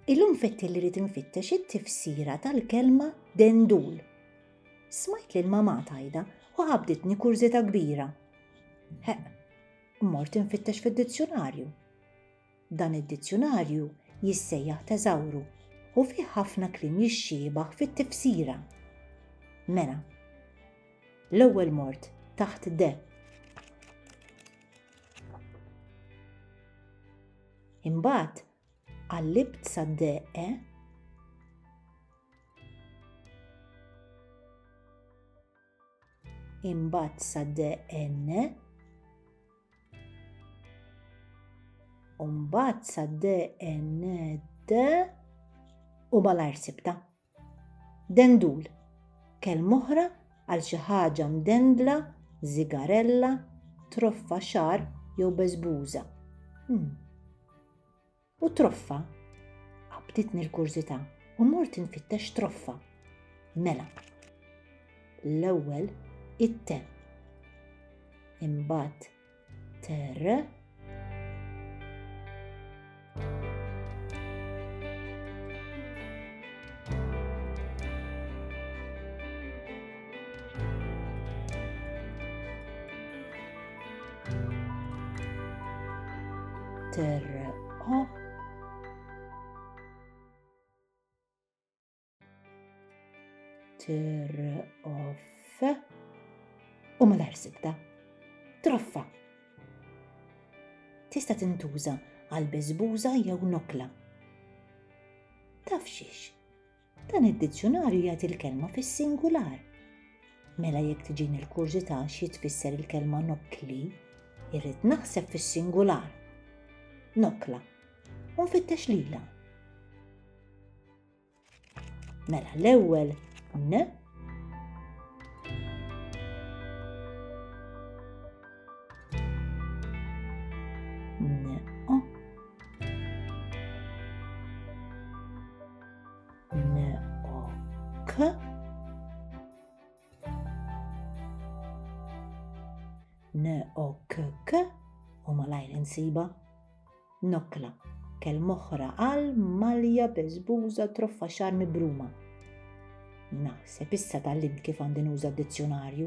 Illum fetti li rrid infittex it-tifsira tal-kelma dendul. Smajt li l-mama tajda u ħabditni kurżita kbira. Mort infittex fid-dizzjonarju. Dan id-dizzjonarju jissejjaħ teżawru u fih ħafna kliem jixxiebaħ fit-tifsira. Mela, l-ewwel mort taħt de. Imbagħad qallibt sa de. Imbagħad sa de. U mbagħad sa de u malajr sibta. Dendul, kelma oħra għal xi ħaġa mdendla, żigarella, troffa xar jew beżbuża. U troffa qabditni l-kurżità u mort infittex troffa. Mela, l-ewwel it-te. Imbagħad ter. Ter-o. Ter-of. U malajr sibta. Troffa. Tista' tintuża għal beżbuża jew nokla. Taf xiex? Dan id-dizzjonarju jagħti l-kelma fis-singular. Mela jekk tiġini l-kurżità xi tfisser il-kelma nokli, irrid naħseb fis-singular. Nokla. U nfittex lilha. Mela l-ewwel n. N-o. N-o-k. N-o-k-k. U malajr insiba. Nokla, kelma oħra għal malja beżbuża troffa xar mibruma. Naħseb issa tallimt kif għandi nuża d-dizzjonarju.